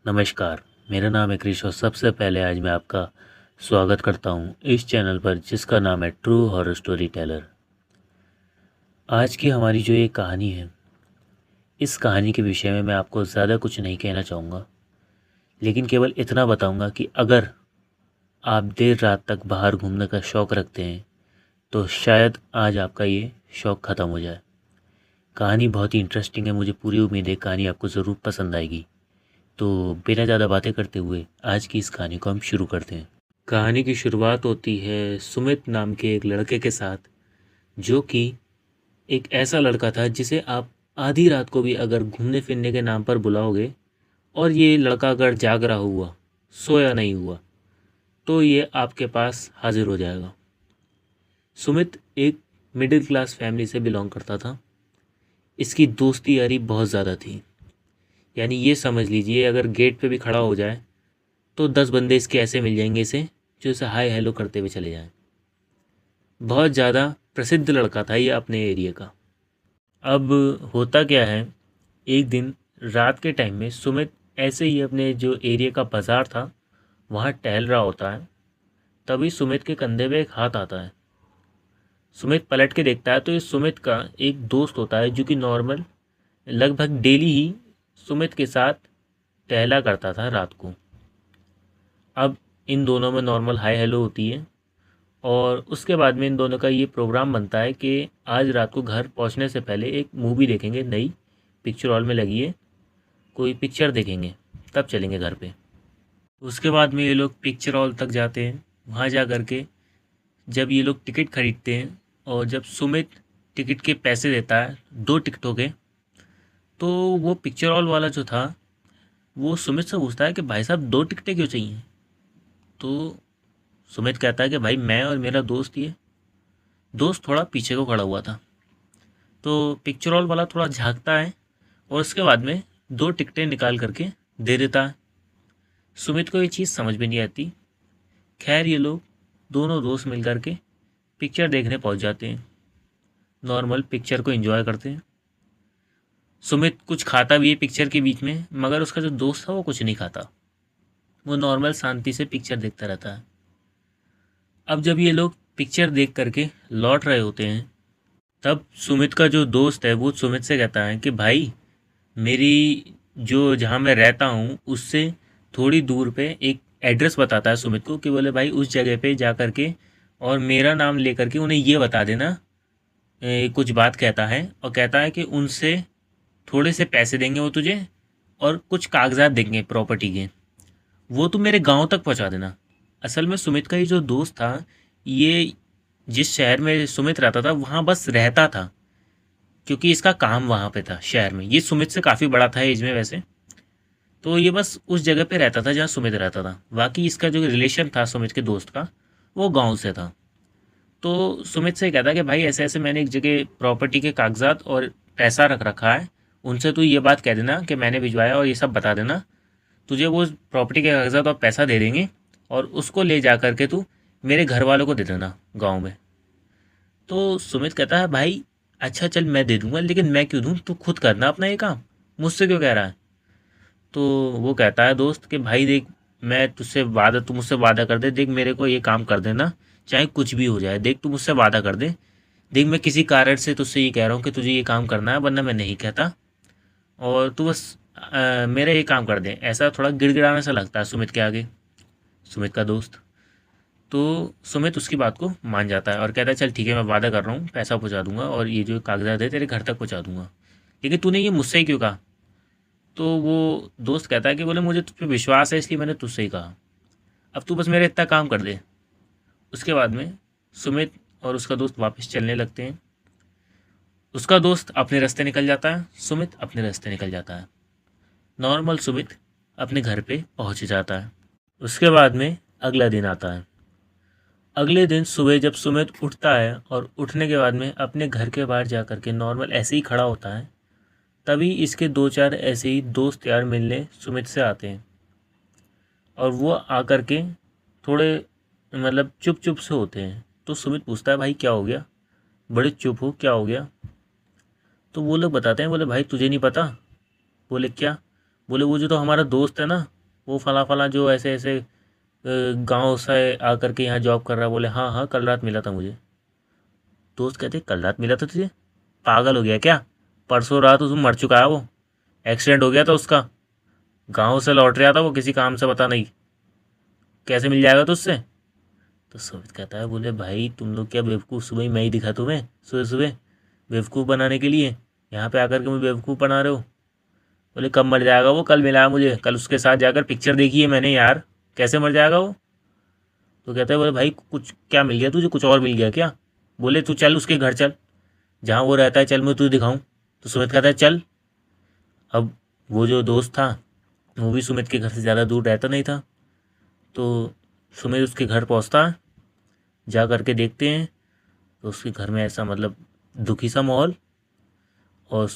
नमस्कार, मेरा नाम है क्रिश और सबसे पहले आज मैं आपका स्वागत करता हूँ इस चैनल पर जिसका नाम है ट्रू हॉरर स्टोरी टेलर। आज की हमारी जो ये कहानी है, इस कहानी के विषय में मैं आपको ज़्यादा कुछ नहीं कहना चाहूँगा, लेकिन केवल इतना बताऊँगा कि अगर आप देर रात तक बाहर घूमने का शौक़ रखते हैं तो शायद आज आपका ये शौक़ ख़त्म हो जाए। कहानी बहुत ही इंटरेस्टिंग है, मुझे पूरी उम्मीद है कहानी आपको ज़रूर पसंद आएगी। तो बिना ज़्यादा बातें करते हुए आज की इस कहानी को हम शुरू करते हैं। कहानी की शुरुआत होती है सुमित नाम के एक लड़के के साथ, जो कि एक ऐसा लड़का था जिसे आप आधी रात को भी अगर घूमने फिरने के नाम पर बुलाओगे और ये लड़का अगर जाग रहा हुआ, सोया नहीं हुआ, तो ये आपके पास हाजिर हो जाएगा। सुमित एक मिडिल क्लास फैमिली से बिलोंग करता था। इसकी दोस्ती यारी बहुत ज़्यादा थी, यानी ये समझ लीजिए अगर गेट पे भी खड़ा हो जाए तो 10 बंदे इसके ऐसे मिल जाएंगे इसे, जो इसे हाय हेलो करते हुए चले जाएं। बहुत ज़्यादा प्रसिद्ध लड़का था ये अपने एरिया का। अब होता क्या है, एक दिन रात के टाइम में सुमित ऐसे ही अपने जो एरिया का बाज़ार था वहाँ टहल रहा होता है। तभी सुमित के कंधे पे एक हाथ आता है। सुमित पलट के देखता है तो ये सुमित का एक दोस्त होता है जो कि नॉर्मल लगभग डेली ही सुमित के साथ टहला करता था रात को। अब इन दोनों में नॉर्मल हाय हेलो होती है और उसके बाद में इन दोनों का ये प्रोग्राम बनता है कि आज रात को घर पहुंचने से पहले एक मूवी देखेंगे, नई पिक्चर हॉल में लगी है, कोई पिक्चर देखेंगे, तब चलेंगे घर पे। उसके बाद में ये लोग पिक्चर हॉल तक जाते हैं। वहाँ जा कर के जब ये लोग टिकट खरीदते हैं और जब सुमित टिकट के पैसे देता है 2 टिकटों के, तो वो पिक्चर हॉल वाला जो था वो सुमित से पूछता है कि भाई साहब 2 टिकटें क्यों चाहिए। तो सुमित कहता है कि भाई मैं और मेरा दोस्त ही है। दोस्त थोड़ा पीछे को खड़ा हुआ था, तो पिक्चर हॉल वाला थोड़ा झांकता है और उसके बाद में 2 टिकटें निकाल करके दे देता है। सुमित को ये चीज़ समझ में नहीं आती। खैर ये लोग दोनों दोस्त मिल करके पिक्चर देखने पहुंच जाते हैं। नॉर्मल पिक्चर को एंजॉय करते हैं। सुमित कुछ खाता भी है पिक्चर के बीच में, मगर उसका जो दोस्त था वो कुछ नहीं खाता, वो नॉर्मल शांति से पिक्चर देखता रहता है। अब जब ये लोग पिक्चर देख करके लौट रहे होते हैं, तब सुमित का जो दोस्त है वो सुमित से कहता है कि भाई मेरी जो जहाँ मैं रहता हूँ उससे थोड़ी दूर पे एक एड्रेस बताता है सुमित को कि बोले भाई उस जगह पे जा कर के और मेरा नाम ले करके उन्हें ये बता देना, कुछ बात कहता है और कहता है कि उनसे थोड़े से पैसे देंगे वो तुझे और कुछ कागजात देंगे प्रॉपर्टी के, वो तू मेरे गांव तक पहुंचा देना। असल में सुमित का ये जो दोस्त था, ये जिस शहर में सुमित रहता था वहाँ बस रहता था, क्योंकि इसका काम वहाँ पे था शहर में। ये सुमित से काफ़ी बड़ा था एज में वैसे, तो ये बस उस जगह पे रहता था जहाँ सुमित रहता था। बाकी इसका जो रिलेशन था सुमित के दोस्त का वो गाँव से था। तो सुमित से कहता कि भाई ऐसे ऐसे मैंने एक जगह प्रॉपर्टी के कागजात और पैसा रख रखा है, उनसे तू ये बात कह देना कि मैंने भिजवाया और ये सब बता देना, तुझे वो प्रॉपर्टी के कागजात और पैसा दे देंगे और उसको ले जा कर के तू मेरे घर वालों को दे देना गांव में। तो सुमित कहता है भाई अच्छा चल मैं दे दूंगा, लेकिन मैं क्यों दूँ, तू खुद करना अपना ये काम, मुझसे क्यों कह रहा है। तो वो कहता है दोस्त कि भाई देख मैं तुझसे वादा, तू मुझसे वादा कर दे, देख मेरे को ये काम कर देना चाहे कुछ भी हो जाए, देख तू मुझसे वादा कर दे, देख मैं किसी कारण से तुझसे ये कह रहा हूँ कि तुझे ये काम करना है, वरना मैं नहीं कहता, और तू बस मेरा ये काम कर दे। ऐसा थोड़ा गिड़गिड़ाने सा लगता है सुमित के आगे, सुमित का दोस्त। तो सुमित उसकी बात को मान जाता है और कहता है चल ठीक है मैं वादा कर रहा हूँ, पैसा पहुँचा दूंगा और ये जो कागजात है तेरे घर तक पहुँचा दूंगा, लेकिन तूने ये मुझसे ही क्यों कहा। तो वो दोस्त कहता है कि बोले मुझे तुझ पर विश्वास है इसलिए मैंने तुझसे ही कहा, अब तू बस मेरा इतना काम कर दे। उसके बाद में सुमित और उसका दोस्त वापस चलने लगते हैं। उसका दोस्त अपने रास्ते निकल जाता है, सुमित अपने रास्ते निकल जाता है। नॉर्मल सुमित अपने घर पे पहुंच जाता है। उसके बाद में अगला दिन आता है। अगले दिन सुबह जब सुमित उठता है और उठने के बाद में अपने घर के बाहर जा कर के नॉर्मल ऐसे ही खड़ा होता है, तभी इसके 2-4 ऐसे ही दोस्त यार मिलने सुमित से आते हैं और वो आकर के थोड़े मतलब चुप चुप से होते हैं। तो सुमित पूछता है भाई क्या हो गया, बड़े चुप हो, क्या हो गया। तो वो लोग बताते हैं, बोले भाई तुझे नहीं पता। बोले क्या। बोले वो जो तो हमारा दोस्त है ना, वो फला फला जो ऐसे ऐसे गांव से आकर के यहाँ जॉब कर रहा है। बोले हाँ हाँ, कल रात मिला था मुझे। दोस्त कहते कल रात मिला था तुझे? पागल हो गया क्या? परसों रात उस मर चुका है वो, एक्सीडेंट हो गया था उसका। गांव से लौट रहा था वो किसी काम से, पता नहीं कैसे मिल जाएगा तुझसे। तो सुमित कहता है, बोले भाई तुम लोग क्या बेवकूफ़, सुबह ही मैं ही दिखा तुम्हें सुबह सुबह बेवकूफ़ बनाने के लिए, यहाँ पे आकर के मुझे बेवकूफ़ बना रहे हो। बोले कब मर जाएगा वो? कल मिला है मुझे, कल उसके साथ जाकर पिक्चर देखी है मैंने यार, कैसे मर जाएगा वो? तो कहता है, बोले भाई कुछ क्या मिल गया तुझे, कुछ और मिल गया क्या? बोले तू चल उसके घर चल, जहाँ वो रहता है, चल मैं तुझे दिखाऊं। तो सुमित कहता है चल। अब वो जो दोस्त था वो भी सुमित के घर से ज़्यादा दूर रहता नहीं था। तो सुमित उसके घर पहुंचता है, जा करके देखते हैं तो उसके घर में ऐसा मतलब दुखी सा माहौल, और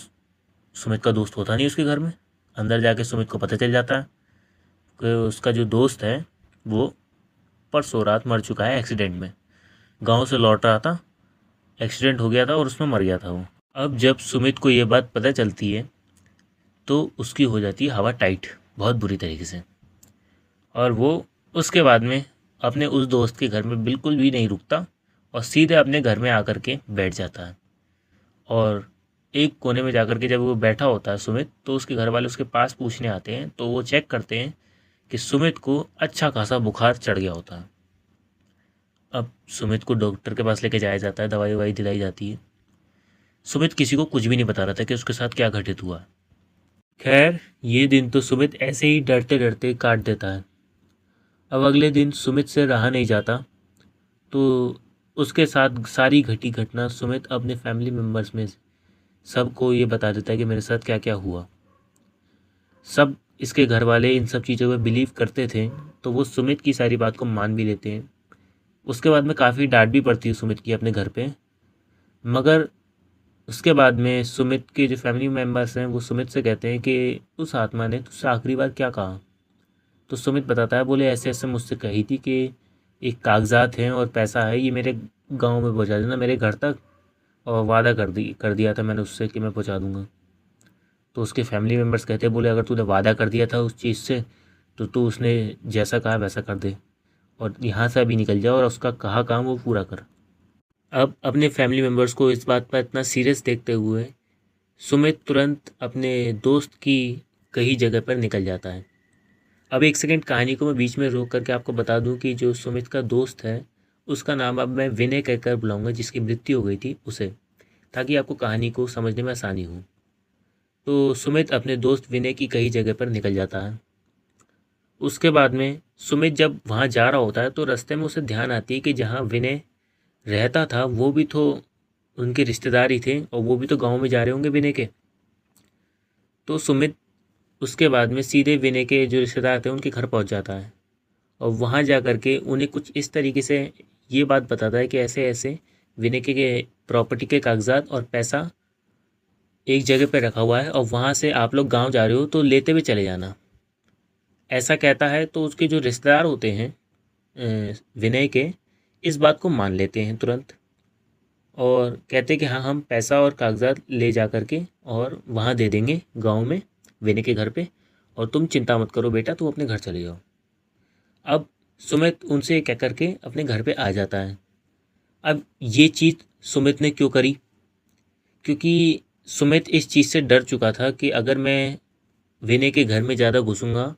सुमित का दोस्त होता नहीं उसके घर में। अंदर जाके सुमित को पता चल जाता है कि उसका जो दोस्त है वो परसों रात मर चुका है एक्सीडेंट में। गांव से लौट रहा था, एक्सीडेंट हो गया था और उसमें मर गया था वो। अब जब सुमित को ये बात पता चलती है तो उसकी हो जाती है हवा टाइट, बहुत बुरी तरीके से। और वो उसके बाद में अपने उस दोस्त के घर में बिल्कुल भी नहीं रुकता और सीधे अपने घर में आकर के बैठ जाता है। और एक कोने में जाकर के जब वो बैठा होता है सुमित, तो उसके घर वाले उसके पास पूछने आते हैं, तो वो चेक करते हैं कि सुमित को अच्छा खासा बुखार चढ़ गया होता है। अब सुमित को डॉक्टर के पास लेके जाया जाता है, दवाई ववाई दिलाई जाती है। सुमित किसी को कुछ भी नहीं बता रहा था कि उसके साथ क्या घटित हुआ। खैर ये दिन तो सुमित ऐसे ही डरते डरते काट देता है। अब अगले दिन सुमित से रहा नहीं जाता, तो उसके साथ सारी घटी घटना सुमित अपने फैमिली मेम्बर्स में सबको ये बता देता है कि मेरे साथ क्या क्या हुआ। सब इसके घर वाले इन सब चीज़ों में बिलीव करते थे, तो वो सुमित की सारी बात को मान भी लेते हैं। उसके बाद में काफ़ी डांट भी पड़ती है सुमित की अपने घर पे, मगर उसके बाद में सुमित के जो फैमिली मेम्बर्स हैं वो सुमित से कहते हैं कि उस आत्मा ने तुझसे आखिरी बार क्या कहा। तो सुमित बताता है, बोले ऐसे ऐसे मुझसे कही थी कि एक कागजात हैं और पैसा है, ये मेरे गांव में पहुंचा देना, मेरे घर तक, और वादा कर दिया था मैंने उससे कि मैं पहुंचा दूंगा। तो उसके फैमिली मेम्बर्स कहते हैं, बोले अगर तूने वादा कर दिया था उस चीज़ से तो तू उसने जैसा कहा वैसा कर दे और यहाँ से अभी निकल जा और उसका कहा काम वो पूरा कर। अब अपने फैमिली मेम्बर्स को इस बात पर इतना सीरियस देखते हुए सुमित तुरंत अपने दोस्त की कही जगह पर निकल जाता है। अब एक सेकंड कहानी को मैं बीच में रोक करके आपको बता दूं कि जो सुमित का दोस्त है उसका नाम अब मैं विनय कहकर बुलाऊंगा, जिसकी मृत्यु हो गई थी उसे, ताकि आपको कहानी को समझने में आसानी हो। तो सुमित अपने दोस्त विनय की कई जगह पर निकल जाता है। उसके बाद में सुमित जब वहाँ जा रहा होता है तो रास्ते में उसे ध्यान आती है कि जहाँ विनय रहता था वो भी तो उनके रिश्तेदार ही थे और वो भी तो गांव में जा रहे होंगे विनय के। तो सुमित उसके बाद में सीधे विनय के जो रिश्तेदार थे उनके घर पहुंच जाता है और वहाँ जा कर के उन्हें कुछ इस तरीके से ये बात बताता है कि ऐसे ऐसे विनय के प्रॉपर्टी के कागजात और पैसा एक जगह पे रखा हुआ है और वहाँ से आप लोग गांव जा रहे हो तो लेते हुए चले जाना, ऐसा कहता है। तो उसके जो रिश्तेदार होते हैं विनय के, इस बात को मान लेते हैं तुरंत और कहते हैं कि हाँ हम पैसा और कागजात ले जा कर के और वहाँ दे देंगे गांव में विनय के घर पे, और तुम चिंता मत करो बेटा, तुम अपने घर चले जाओ। अब सुमित उनसे कह करके अपने घर पे आ जाता है। अब ये चीज़ सुमित ने क्यों करी? क्योंकि सुमित इस चीज़ से डर चुका था कि अगर मैं विनय के घर में ज़्यादा घुसूंगा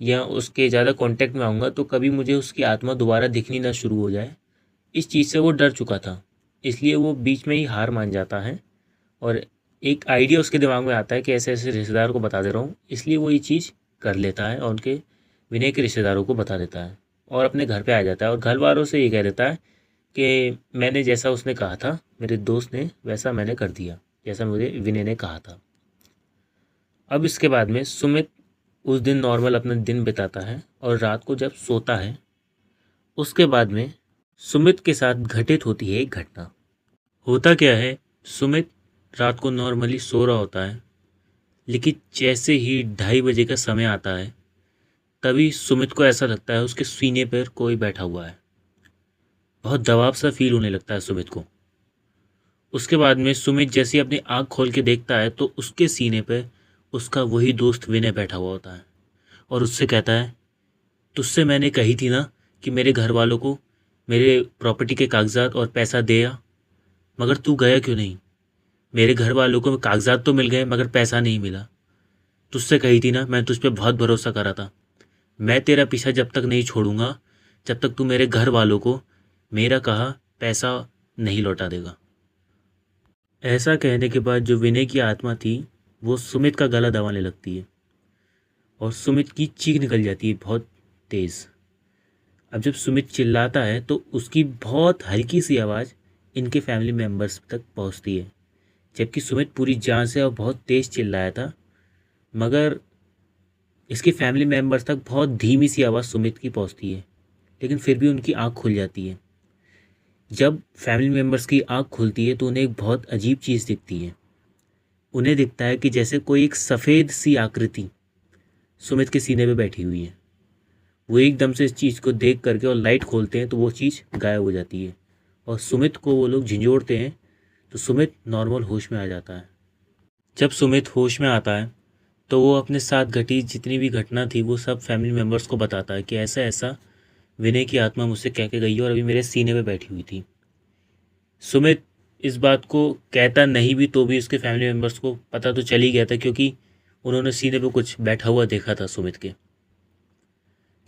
या उसके ज़्यादा कांटेक्ट में आऊँगा तो कभी मुझे उसकी आत्मा दोबारा दिखनी ना शुरू हो जाए। इस चीज़ से वो डर चुका था, इसलिए वो बीच में ही हार मान जाता है और एक आइडिया उसके दिमाग में आता है कि ऐसे ऐसे रिश्तेदार को बता दे रहा हूँ, इसलिए वो ये चीज़ कर लेता है और उनके विनय के रिश्तेदारों को बता देता है और अपने घर पे आ जाता है और घर वालों से ये कह देता है कि मैंने जैसा उसने कहा था मेरे दोस्त ने वैसा मैंने कर दिया, जैसा मुझे विनय ने कहा था। अब इसके बाद में सुमित उस दिन नॉर्मल अपना दिन बिताता है और रात को जब सोता है उसके बाद में सुमित के साथ घटित होती है एक घटना। होता क्या है, सुमित रात को नॉर्मली सो रहा होता है, लेकिन जैसे ही 2:30 बजे का समय आता है तभी सुमित को ऐसा लगता है उसके सीने पर कोई बैठा हुआ है। बहुत दबाव सा फील होने लगता है सुमित को। उसके बाद में सुमित जैसे ही अपनी आँख खोल के देखता है तो उसके सीने पर उसका वही दोस्त विनय बैठा हुआ होता है और उससे कहता है, तुझसे मैंने कही थी ना कि मेरे घर वालों को मेरे प्रॉपर्टी के कागजात और पैसा दे आ, मगर तू गया क्यों नहीं? मेरे घर वालों को कागजात तो मिल गए मगर पैसा नहीं मिला। तुझसे कही थी ना, मैं तुझ पे बहुत भरोसा करा था। मैं तेरा पीछा जब तक नहीं छोड़ूंगा जब तक तू मेरे घर वालों को मेरा कहा पैसा नहीं लौटा देगा। ऐसा कहने के बाद जो विनय की आत्मा थी वो सुमित का गला दबाने लगती है और सुमित की चीख निकल जाती है बहुत तेज़। अब जब सुमित चिल्लाता है तो उसकी बहुत हल्की सी आवाज़ इनके फैमिली मेम्बर्स तक पहुंचती है, जबकि सुमित पूरी जान से और बहुत तेज़ चिल्लाया था, मगर इसके फैमिली मेम्बर्स तक बहुत धीमी सी आवाज़ सुमित की पहुंचती है, लेकिन फिर भी उनकी आंख खुल जाती है। जब फैमिली मेम्बर्स की आंख खुलती है तो उन्हें एक बहुत अजीब चीज़ दिखती है। उन्हें दिखता है कि जैसे कोई एक सफ़ेद सी आकृति सुमित के सीने पे बैठी हुई है। वो एकदम से इस चीज़ को देख करके और लाइट खोलते हैं तो वो चीज़ गायब हो जाती है और सुमित को वो लोग झंझोड़ते हैं तो सुमित नॉर्मल होश में आ जाता है। जब सुमित होश में आता है तो वो अपने साथ घटी जितनी भी घटना थी वो सब फैमिली मेम्बर्स को बताता है कि ऐसा ऐसा विनय की आत्मा मुझसे कह के गई है और अभी मेरे सीने पे बैठी हुई थी। सुमित इस बात को कहता नहीं भी तो भी उसके फैमिली मेम्बर्स को पता तो चल ही गया था, क्योंकि उन्होंने सीने पे कुछ बैठा हुआ देखा था सुमित के।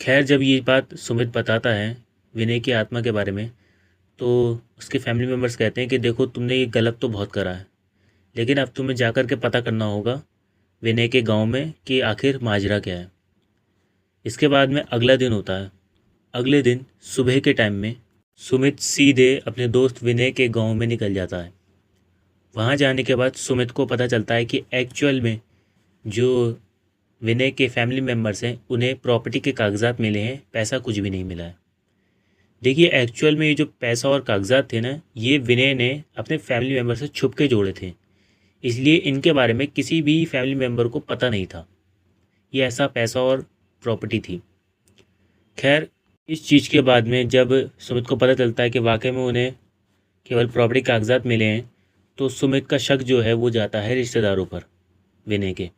खैर, जब ये बात सुमित बताता है विनय की आत्मा के बारे में तो उसके फैमिली मेम्बर्स कहते हैं कि देखो, तुमने ये गलत तो बहुत करा है, लेकिन अब तुम्हें जा कर के पता करना होगा विनय के गांव में कि आखिर माजरा क्या है। इसके बाद में अगला दिन होता है। अगले दिन सुबह के टाइम में सुमित सीधे अपने दोस्त विनय के गांव में निकल जाता है। वहां जाने के बाद सुमित को पता चलता है कि एक्चुअल में जो विनय के फैमिली मेम्बर्स हैं उन्हें प्रॉपर्टी के कागजात मिले हैं, पैसा कुछ भी नहीं मिला है। देखिए, एक्चुअल में ये जो पैसा और कागजात थे ना, ये विनय ने अपने फैमिली मेम्बर से छुप के जोड़े थे, इसलिए इनके बारे में किसी भी फैमिली मेम्बर को पता नहीं था ये ऐसा पैसा और प्रॉपर्टी थी। खैर, इस चीज़ के बाद में जब सुमित को पता चलता है कि वाकई में उन्हें केवल प्रॉपर्टी कागजात मिले हैं तो सुमित का शक जो है वो जाता है रिश्तेदारों पर, विनय के।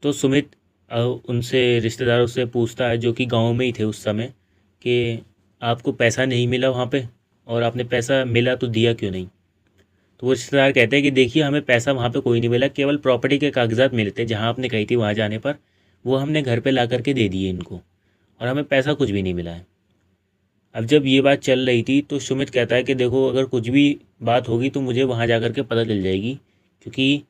तो सुमित उनसे रिश्तेदारों से पूछता है जो कि गांव में ही थे उस समय कि आपको पैसा नहीं मिला वहाँ पे, और आपने पैसा मिला तो दिया क्यों नहीं? तो वो रिश्तेदार कहते हैं कि देखिए, हमें पैसा वहाँ पे कोई नहीं मिला, केवल प्रॉपर्टी के कागजात मिले थे जहाँ आपने कही थी वहाँ जाने पर, वो हमने घर पे ला करके दे दिए इनको और हमें पैसा कुछ भी नहीं मिला है। अब जब ये बात चल रही थी तो सुमित कहता है कि देखो, अगर कुछ भी बात होगी तो मुझे वहाँ जा कर के पता चल जाएगी, क्योंकि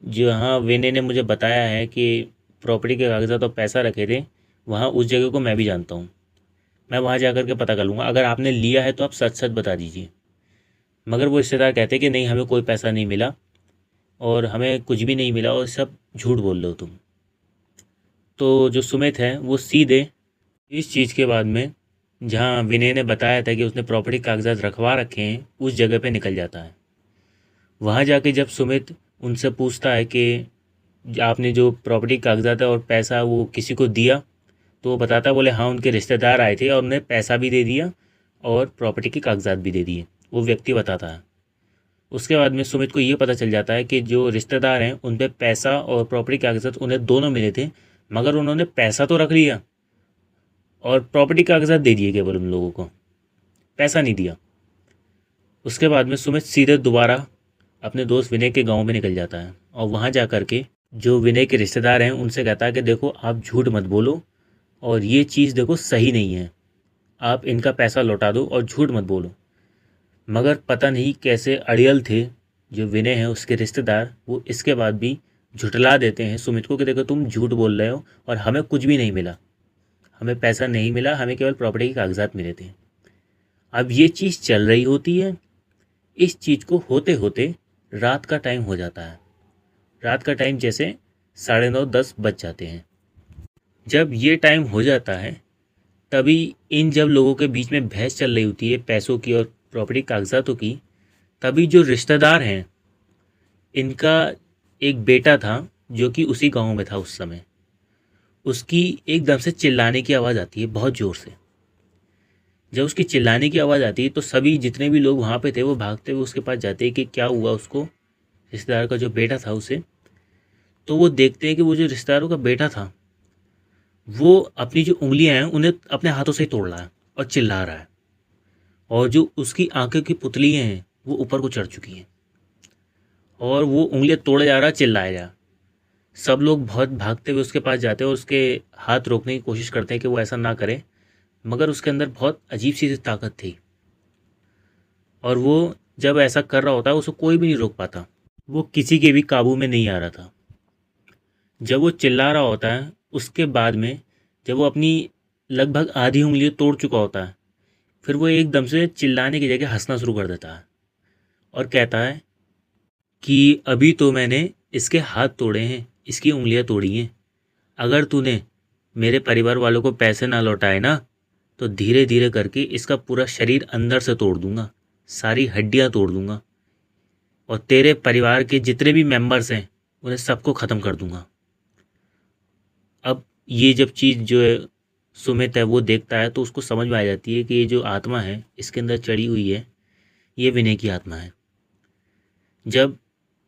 जहाँ विनय ने मुझे बताया है कि प्रॉपर्टी के कागजात और पैसा रखे थे, वहाँ उस जगह को मैं भी जानता हूँ। मैं वहाँ जा कर के पता कर लूँगा, अगर आपने लिया है तो आप सच सच बता दीजिए। मगर वो रिश्तेदार कहते हैं कि नहीं, हमें कोई पैसा नहीं मिला और हमें कुछ भी नहीं मिला और सब झूठ बोल रहे हो तुम। तो जो सुमित है वो सीधे इस चीज़ के बाद में जहाँ विनय ने बताया था कि उसने प्रॉपर्टी कागजात रखवा रखे हैं उस जगह पे निकल जाता है। वहाँ जाके जब सुमित उनसे पूछता है कि आपने जो प्रॉपर्टी कागजात है और पैसा वो किसी को दिया, तो वो बताता है, बोले हाँ, उनके रिश्तेदार आए थे और उन्हें पैसा भी दे दिया और प्रॉपर्टी के कागजात भी दे दिए, वो व्यक्ति बताता है। उसके बाद में सुमित को ये पता चल जाता है कि जो रिश्तेदार हैं उन पर पैसा और प्रॉपर्टी कागजात उन्हें दोनों मिले थे, मगर उन्होंने पैसा तो रख लिया और प्रॉपर्टी कागजात दे दिए केवल उन लोगों को, पैसा नहीं दिया। उसके बाद में सुमित सीधे दोबारा अपने दोस्त विनय के गांव में निकल जाता है और वहां जा कर के जो विनय के रिश्तेदार हैं उनसे कहता है कि देखो, आप झूठ मत बोलो और ये चीज़ देखो सही नहीं है, आप इनका पैसा लौटा दो और झूठ मत बोलो। मगर पता नहीं कैसे अड़ियल थे जो विनय है उसके रिश्तेदार, वो इसके बाद भी झुठला देते हैं सुमित को कि देखो, तुम झूठ बोल रहे हो और हमें कुछ भी नहीं मिला, हमें पैसा नहीं मिला, हमें केवल प्रॉपर्टी के कागजात मिले थे। अब ये चीज़ चल रही होती है। इस चीज़ को होते होते रात का टाइम हो जाता है। रात का टाइम जैसे 9:30-10 बज जाते हैं। जब ये टाइम हो जाता है तभी इन जब लोगों के बीच में बहस चल रही होती है पैसों की और प्रॉपर्टी कागजातों की, तभी जो रिश्तेदार हैं इनका एक बेटा था जो कि उसी गांव में था उस समय, उसकी एकदम से चिल्लाने की आवाज़ आती है बहुत ज़ोर से। जब उसकी चिल्लाने की आवाज़ आती है तो सभी जितने भी लोग वहाँ पे थे वो भागते हुए उसके पास जाते हैं कि क्या हुआ उसको, रिश्तेदार का जो बेटा था उसे। तो वो देखते हैं कि वो जो रिश्तेदारों का बेटा था वो अपनी जो उंगलियां हैं उन्हें अपने हाथों से ही तोड़ रहा है और चिल्ला रहा है, और जो उसकी आंखों की पुतलियां हैं वो ऊपर को चढ़ चुकी हैं और वो उंगलियां तोड़े जा रहा है, चिल्लाया जा। सब लोग बहुत भागते हुए उसके पास जाते हैं और उसके हाथ रोकने की कोशिश करते हैं कि वो ऐसा ना करे, मगर उसके अंदर बहुत अजीब सी ताकत थी और वो जब ऐसा कर रहा होता है उसको कोई भी नहीं रोक पाता। वो किसी के भी काबू में नहीं आ रहा था। जब वो चिल्ला रहा होता है उसके बाद में, जब वो अपनी लगभग आधी उंगली तोड़ चुका होता है, फिर वो एकदम से चिल्लाने की जगह हंसना शुरू कर देता है और कहता है कि अभी तो मैंने इसके हाथ तोड़े हैं, इसकी उंगलियां तोड़ी हैं। अगर तूने मेरे परिवार वालों को पैसे ना लौटाए ना, तो धीरे धीरे करके इसका पूरा शरीर अंदर से तोड़ दूंगा, सारी हड्डियां तोड़ दूंगा और तेरे परिवार के जितने भी मेंबर्स हैं उन्हें सबको ख़त्म कर दूंगा। अब ये जब चीज़ जो है सुमित है वो देखता है तो उसको समझ में आ जाती है कि ये जो आत्मा है इसके अंदर चढ़ी हुई है, ये विनय की आत्मा है। जब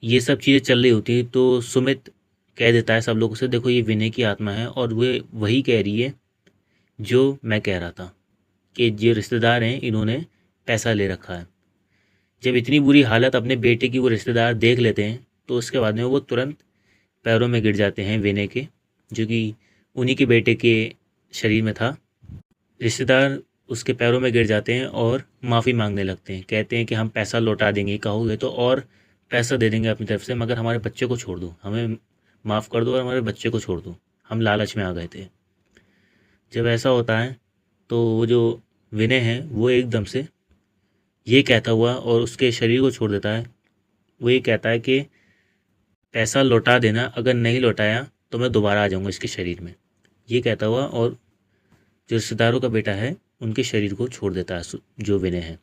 ये सब चीज़ें चल रही होती हैं तो सुमित कह देता है सब लोगों से, देखो ये विनय की आत्मा है और वे वही कह रही है जो मैं कह रहा था कि जो रिश्तेदार हैं इन्होंने पैसा ले रखा है। जब इतनी बुरी हालत अपने बेटे की वो रिश्तेदार देख लेते हैं तो उसके बाद में वो तुरंत पैरों में गिर जाते हैं विनय के, जो कि उन्हीं के बेटे के शरीर में था। रिश्तेदार उसके पैरों में गिर जाते हैं और माफ़ी मांगने लगते हैं, कहते हैं कि हम पैसा लौटा देंगे, कहोगे तो और पैसा दे देंगे अपनी तरफ से, मगर हमारे बच्चे को छोड़ दो, हमें माफ़ कर दो और हमारे बच्चे को छोड़ दो, हम लालच में आ गए थे। जब ऐसा होता है तो वो जो विनय है वो एकदम से ये कहता हुआ और उसके शरीर को छोड़ देता है। वो ये कहता है कि पैसा लौटा देना, अगर नहीं लौटाया तो मैं दोबारा आ जाऊंगा इसके शरीर में, ये कहता हुआ और जो रिश्तेदारों का बेटा है उनके शरीर को छोड़ देता है जो विनय है।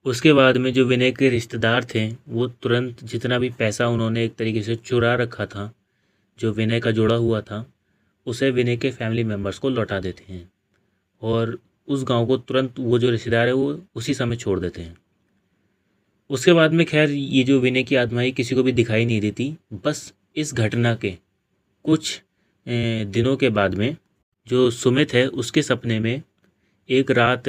उसके बाद में जो विनय के रिश्तेदार थे वो तुरंत जितना भी पैसा उन्होंने एक तरीके से चुरा रखा था, जो विनय का जोड़ा हुआ था, उसे विनय के फैमिली मेम्बर्स को लौटा देते हैं और उस गांव को तुरंत वो जो रिश्तेदार है वो उसी समय छोड़ देते हैं। उसके बाद में खैर ये जो विनय की आत्मा है किसी को भी दिखाई नहीं देती। बस इस घटना के कुछ दिनों के बाद में जो सुमित है उसके सपने में एक रात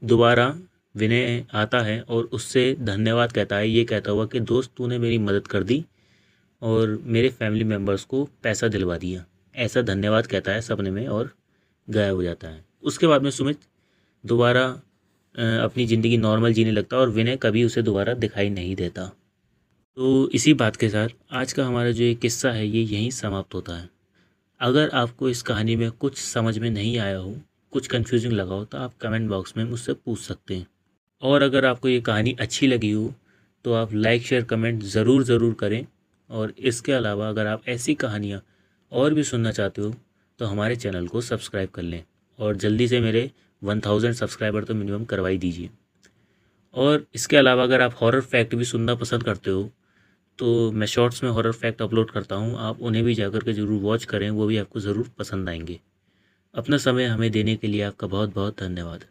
दोबारा विनय आता है और उससे धन्यवाद कहता है, ये कहता हुआ कि दोस्त तूने मेरी मदद कर दी और मेरे फैमिली मेम्बर्स को पैसा दिलवा दिया, ऐसा धन्यवाद कहता है सपने में और गायब हो जाता है। उसके बाद में सुमित दोबारा अपनी ज़िंदगी नॉर्मल जीने लगता है और विनय कभी उसे दोबारा दिखाई नहीं देता। तो इसी बात के साथ आज का हमारा जो ये किस्सा है ये यहीं समाप्त होता है। अगर आपको इस कहानी में कुछ समझ में नहीं आया हो, कुछ कंफ्यूजिंग लगा हो, तो आप कमेंट बॉक्स में मुझसे पूछ सकते हैं। और अगर आपको ये कहानी अच्छी लगी हो तो आप लाइक शेयर कमेंट ज़रूर करें। और इसके अलावा अगर आप ऐसी कहानियाँ और भी सुनना चाहते हो तो हमारे चैनल को सब्सक्राइब कर लें और जल्दी से मेरे 1000 सब्सक्राइबर तो मिनिमम करवाई दीजिए। और इसके अलावा अगर आप हॉरर फैक्ट भी सुनना पसंद करते हो तो मैं शॉर्ट्स में हॉरर फैक्ट अपलोड करता हूँ, आप उन्हें भी जाकर के ज़रूर वॉच करें, वो भी आपको ज़रूर पसंद आएंगे। अपना समय हमें देने के लिए आपका बहुत बहुत धन्यवाद।